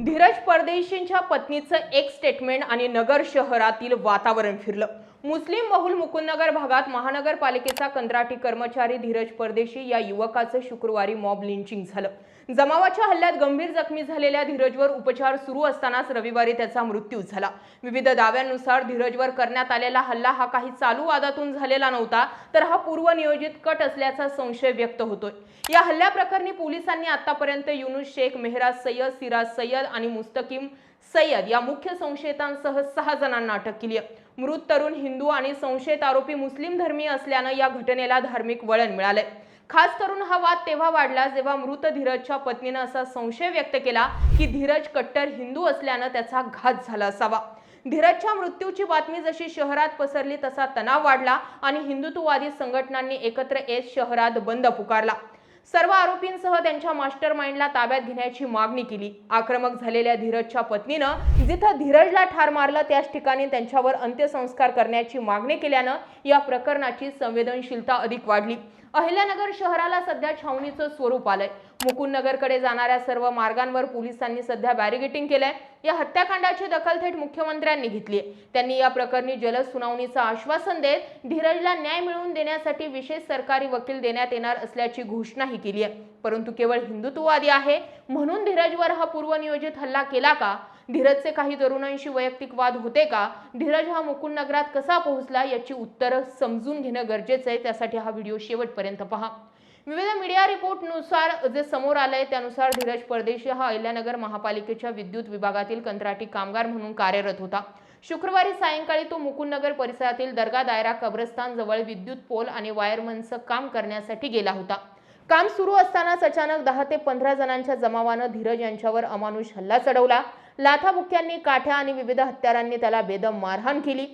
धीरज परदेशींच्या पत्नीचं एक स्टेटमेंट आणि नगर शहरातील वातावरण फिरलं। मुस्लिम बहुल मुकुंदनगर भागात महानगरपालिकेचा कंत्राटी कर्मचारी धीरज परदेशी या युवकाचं शुक्रवारी मॉब लिंचिंग झालं। जमावाच्या हल्ल्यात गंभीर जखमी झालेल्या धीरजवर उपचार सुरू असतानाच रविवारी त्याचा मृत्यू झाला। विविध दाव्यांनुसार धीरजवर करण्यात आलेला हल्ला हा काही चालू वादातून झालेला नव्हता, तर हा पूर्वनियोजित कट असल्याचा संशय व्यक्त होतोय। या हल्ल्याप्रकरणी पोलिसांनी आतापर्यंत युनुस शेख, मेहराज सय्यद, सिराज सय्यद आणि मुस्तकीम सय्यद या मुख्य संशयितांसह 6 जणांना अटक केली आहे। मृत तरुण हिंदू आणि संशयित आरोपी मुस्लिम धर्मीय असल्यानं या घटनेला धार्मिक वळण मिळालंय। खास करून हा वाद तेव्हा वाढला जेव्हा मृत धीरजच्या पत्नीने असा संशय व्यक्त केला की धीरज कट्टर हिंदू असल्यानं त्याचा घात झाला असावा। धीरजच्या मृत्यूची बातमी जशी शहरात पसरली तसा तणाव वाढला आणि हिंदुत्ववादी संघटनांनी एकत्र येत शहरात बंद पुकारला। सर्व आरोपींसह त्यांच्या मास्टरमाइंडला ताब्यात घेण्याची मागणी केली। आक्रमक झालेल्या धीरजच्या पत्नीनं जिथं धीरजला ठार मारलं त्याच ठिकाणी त्यांच्यावर अंत्यसंस्कार करण्याची मागणी केल्यानं या प्रकरणाची संवेदनशीलता अधिक वाढली। अहिल्यानगर शहराला सध्या छावणीचं स्वरूप आलंय। मुकुंदनगरकडे जाणाऱ्या सर्व मार्गांवर पोलिसांनी सध्या बॅरिगेटिंग केलंय। या हत्याकांडाची दखल थेट मुख्यमंत्र्यांनी घेतली आहे। त्यांनी या प्रकरणी जलद सुनावणीचं आश्वासन देत धीरजला न्याय मिळवून देण्यासाठी विशेष सरकारी वकील देण्यात येणार असल्याची घोषणाही केली आहे। परंतु केवळ हिंदुत्ववादी आहे म्हणून धीरजवर हा पूर्वनियोजित हल्ला केला का? धीरजचे काही तरुणांशी वैयक्तिक वाद होते का? धीरज हा मुकुंदनगरात कसा पोहोचला याची उत्तरं समजून घेणं गरजेचं आहे। त्यासाठी हा व्हिडिओ शेवटपर्यंत पहा। विविध मीडिया रिपोर्टनुसार जे समोर आलंय त्यानुसार धीरज परदेशी हा अहिल्यानगर महापालिकेच्या विद्युत विभागातील कंत्राटी कामगार म्हणून कार्यरत होता। शुक्रवारी सायंकाळी तो मुकुंदनगर परिसरातील दर्गा दायरा कब्रस्तान जवळ विद्युत पोल आणि वायरमनचं काम करण्यासाठी गेला होता। काम सुरू असतानाच अचानक 10 ते 15 जणांच्या जमावानं धीरज यांच्यावर अमानुष हल्ला चढवला। लाथाबुक्क्यांनी, काठ्या आणि विविध हत्यारांनी त्याला बेदम मारहाण केली।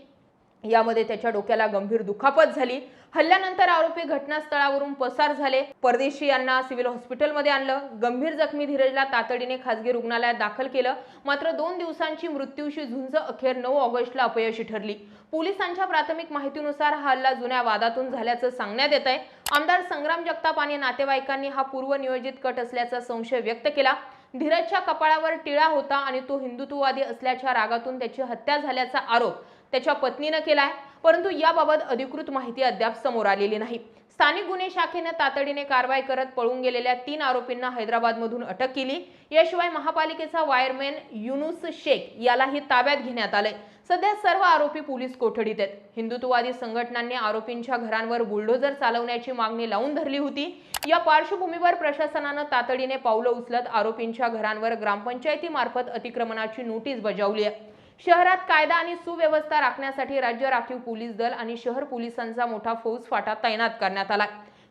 यामध्ये त्याच्या डोक्याला गंभीर दुखापत झाली। हल्ल्यानंतर आरोपी घटनास्थळावरून पसार झाले। परदेशी यांना सिव्हिल हॉस्पिटलमध्ये आणलं। गंभीर जखमी धीरजला तातडीने खासगी रुग्णालयात दाखल केलं। मात्र 2 दिवसांची मृत्यूशी झुंज अखेर 9 ऑगस्टला अपयशी ठरली। पोलिसांच्या प्राथमिक माहितीनुसार हा हल्ला जुन्या वादातून झाल्याचं सांगण्यात येत आहे। आमदार संग्राम जगताप आणि नातेवाईकांनी हा पूर्वनियोजित कट असल्याचा संशय व्यक्त केला। धीरजच्या कपाळावर टिळा होता आणि तो हिंदुत्ववादी असल्याच्या रागातून त्याची हत्या झाल्याचा आरोप त्याच्या पत्नीने केलाय। परंतु याबाबत अधिकृत माहिती अद्याप समोर आलेली नाही। स्थानिक गुन्हे शाखेने तातडीने कारवाई करत पळून गेलेल्या 3 आरोपींना हैदराबादमधून अटक केली। याशिवाय महापालिकेचा वायरमॅन युनुस शेख यालाही ताब्यात घेण्यात आलंय। सध्या सर्व आरोपी पोलीस कोठडीत आहेत। हिंदुत्ववादी संघटनांनी आरोपींच्या घरांवर बुलडोझर चालवण्याची मागणी लावून धरली होती। या पार्श्वभूमीवर प्रशासनाने तातडीने पावलं उचलत आरोपींच्या घरांवर ग्रामपंचायतीमार्फत अतिक्रमणाची नोटीस बजावली आहे। शहरात कायदा आणि सुव्यवस्था राखण्यासाठी राज्य राखीव पोलीस दल आणि शहर पोलिसांचा मोठा फौजफाटा तैनात करण्यात आला।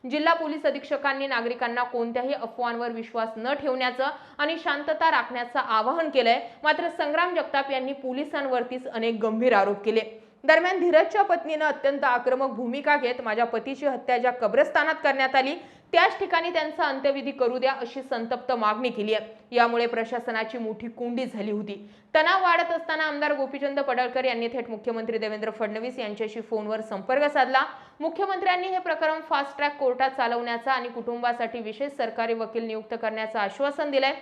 जिल्हा पोलीस अधीक्षकांनी नागरिकांना कोणत्याही अफवांवर विश्वास न ठेवण्याचं आणि शांतता राखण्याचं आवाहन केलंय। मात्र संग्राम जगताप यांनी पोलिसांवरतीच अनेक गंभीर आरोप केले। दरम्यान धीरजच्या पत्नीने अत्यंत आक्रमक भूमिका घेत माझ्या पतीची हत्या ज्या कब्रस्तानात करण्यात आली त्याच ठिकाणी त्यांचा अंत्यविधी करू द्या अशी संतप्त मागणी केली आहे। यामुळे प्रशासनाची मोठी कोंडी झाली होती। तणाव वाढत असताना आमदार गोपीचंद पडळकर यांनी थेट मुख्यमंत्री देवेंद्र फडणवीस यांच्याशी फोनवर संपर्क साधला। मुख्यमंत्र्यांनी हे प्रकरण फास्ट ट्रॅक कोर्टात चालवण्याचा आणि कुटुंबासाठी विशेष सरकारी वकील नियुक्त करण्याचं आश्वासन दिलंय।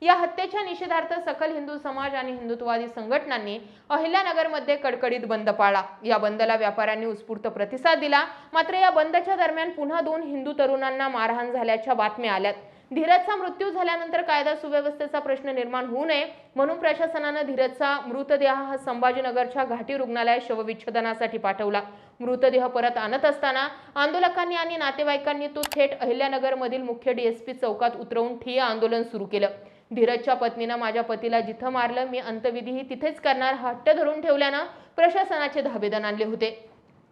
या हत्येच्या निषेधार्थ सकल हिंदू समाज आणि हिंदुत्ववादी संघटनांनी अहिल्यानगरमध्ये कडकडीत बंद पाळला। या बंदला व्यापाऱ्यांनी उत्स्फूर्त प्रतिसाद दिला। मात्र या बंदच्या दरम्यान पुन्हा 2 हिंदू तरुणांना मारहाण झाल्याच्या बातम्या आल्यात। धीरजचा मृत्यू झाल्यानंतर कायदा सुव्यवस्थेचा प्रश्न निर्माण होऊ नये म्हणून प्रशासनाने धीरजचा मृतदेह हा संभाजीनगरच्या घाटी रुग्णालयात शवविच्छेदनासाठी पाठवला। मृतदेह परत आणत असताना आंदोलकांनी आणि नातेवाईकांनी तो थेट अहिल्यानगरमधील मुख्य डीएसपी चौकात उतरवून ठिय्या आंदोलन सुरू केलं। धीरजच्या पत्नीने माझ्या पतीला जिथं मारलं मी अंत्यविधीही तिथेच करणार हा हट्ट धरून ठेवल्यानं प्रशासनाचे धाबेदन आणले होते।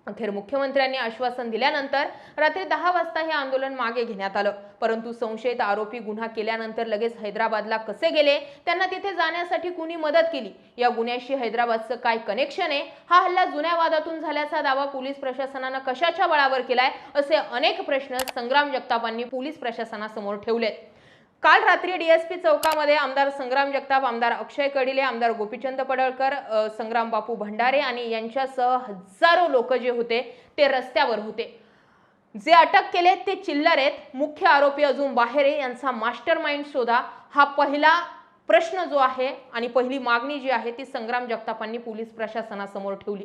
अखेर मुख्यमंत्र्यांनी आश्वासन दिल्यानंतर रात्री 10 वाजता हे आंदोलन मागे घेण्यात आलं। परंतु संशयित आरोपी गुन्हा केल्यानंतर लगेच हैदराबादला कसे गेले, त्यांना तिथे जाण्यासाठी कुणी मदत केली, या गुन्ह्याशी हैदराबादचं काय कनेक्शन आहे, हा हल्ला जुन्या वादातून झाल्याचा दावा पोलीस प्रशासनाने कशाच्या बळावर केलाय असे अनेक प्रश्न संग्राम जगतापांनी पोलीस प्रशासनासमोर ठेवलेत। काल रात्री डीएसपी चौकामध्ये आमदार संग्राम जगताप, आमदार अक्षय कडिले, आमदार गोपीचंद पडळकर, संग्राम बापू भंडारे आणि यांच्यासह हजारो लोक जे होते ते रस्त्यावर होते। जे अटक केले ते चिल्लर आहेत। मुख्य आरोपी अजून बाहेर आहे। यांचा मास्टरमाइंड शोधा हा पहिला प्रश्न जो आहे आणि पहिली मागणी जी आहे ती संग्राम जगतापांनी पोलीस प्रशासनासमोर ठेवली।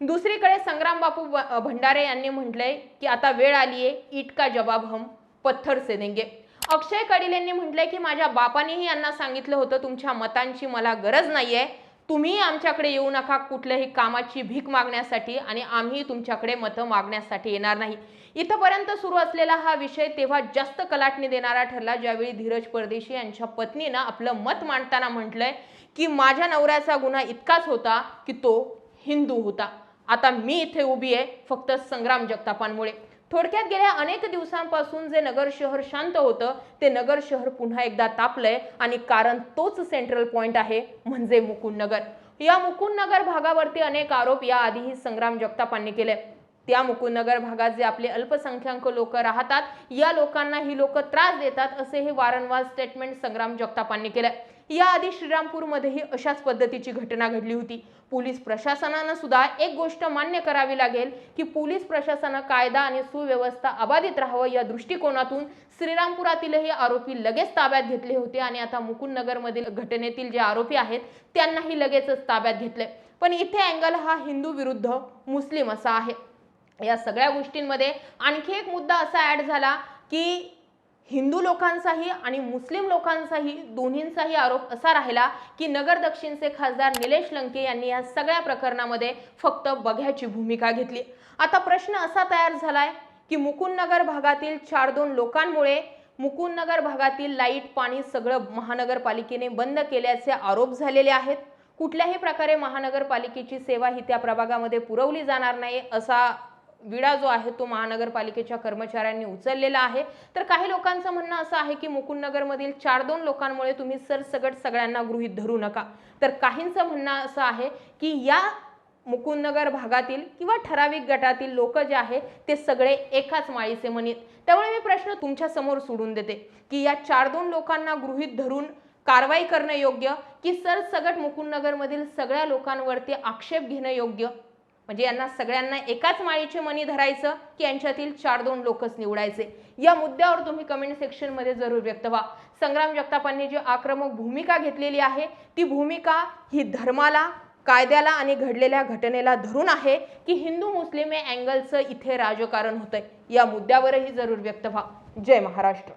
दुसरीकडे संग्राम बापू भंडारे यांनी म्हटलंय की आता वेळ आली आहे, ईट का जवाब हम पत्थर से देंगे। अक्षय कडिल यांनी म्हटलंय की माझ्या बापानेही यांना सांगितलं होतं तुमच्या मतांची मला गरज नाहीये, तुम्ही आमच्याकडे येऊ नका कुठल्याही कामाची भीक मागण्यासाठी आणि आम्ही तुमच्याकडे मतं मागण्यासाठी येणार नाही। इथपर्यंत सुरू असलेला हा विषय तेव्हा जास्त कलाटणी देणारा ठरला ज्यावेळी धीरज परदेशी यांच्या पत्नीनं आपलं मत मांडताना म्हटलंय की माझ्या नवऱ्याचा गुन्हा इतकाच होता की तो हिंदू होता, आता मी इथे उभी आहे फक्त संग्राम जगतापांमुळे। थोडक्यात गेल्या अनेक दिवसांपासून जे नगर शहर शांत होतं ते नगर शहर पुन्हा एकदा तापलंय आणि कारण तोच सेंट्रल पॉइंट आहे म्हणजे मुकुंदनगर। या मुकुंदनगर भागावरती अनेक आरोप या आधीही संग्राम जगतापांनी केले। त्या मुकुंदनगर भागात जे आपले अल्पसंख्याक लोक राहतात या लोकांना ही लोक त्रास देतात असे हे वारंवार स्टेटमेंट संग्राम जगतापांनी केले। याआधी श्रीरामपूरमध्येही अशाच पद्धतीची घटना घडली होती। पोलीस प्रशासनानं सुद्धा एक गोष्ट मान्य करावी लागेल की पोलीस प्रशासनानं कायदा आणि सुव्यवस्था अबाधित राहावं या दृष्टिकोनातून श्रीरामपुरातीलही आरोपी लगेच ताब्यात घेतले होते आणि आता मुकुंदनगरमधील घटनेतील जे आरोपी आहेत त्यांनाही लगेचच ताब्यात घेतले। पण इथे अँगल हा हिंदू विरुद्ध मुस्लिम असा आहे। या सगळ्या गोष्टींमध्ये आणखी एक मुद्दा असा ऍड झाला की हिंदू लोकांचाही आणि मुस्लिम लोकांचाही दोन्हींचाही आरोप असा राहिला की नगर दक्षिणचे खासदार निलेश लंके यांनी या सगळ्या प्रकरणामध्ये फक्त बघ्याची भूमिका घेतली। आता प्रश्न असा तयार झालाय की मुकुंदनगर भागातील 4-2 लोकांमुळे मुकुंदनगर भागातील लाईट पाणी सगळं महानगरपालिकेने बंद केल्याचे आरोप झालेले आहेत। कुठल्याही प्रकारे महानगरपालिकेची सेवा ही त्या प्रभागामध्ये पुरवली जाणार नाही असा विडा जो आहे तो महानगरपालिकेच्या कर्मचाऱ्यांनी उचललेला आहे। तर काही लोकांचं म्हणणं असं आहे की मुकुंदनगरमधील 4-2 लोकांमुळे तुम्ही सरसकट सगळ्यांना गृहीत धरू नका। तर काहींचं म्हणणं असं आहे की या मुकुंदनगर भागातील किंवा ठराविक गटातील लोक जे आहेत ते सगळे एकाच माळीचे मनीत। त्यामुळे मी प्रश्न तुमच्या समोर सोडून देते की या 4-2 लोकांना गृहीत धरून कारवाई करणं योग्य की सरसकट मुकुंदनगरमधील सगळ्या लोकांवरती आक्षेप घेणं योग्य, म्हणजे यांना सगळ्यांना एकाच माळीचे मणी धरायचं की यांच्यातील 4-2 लोकच निवडायचे। या मुद्द्यावर तुम्ही कमेंट सेक्शन मध्ये जरूर व्यक्त व्हा। संग्राम जगतापांनी जी आक्रमक भूमिका घेतलेली आहे ती भूमिका ही धर्माला, कायद्याला आणि घडलेल्या घटनेला धरून आहे की हिंदू मुस्लिम अँगलचं इथे राजकारण होतंय, या मुद्द्यावरही जरूर व्यक्त व्हा। जय महाराष्ट्र।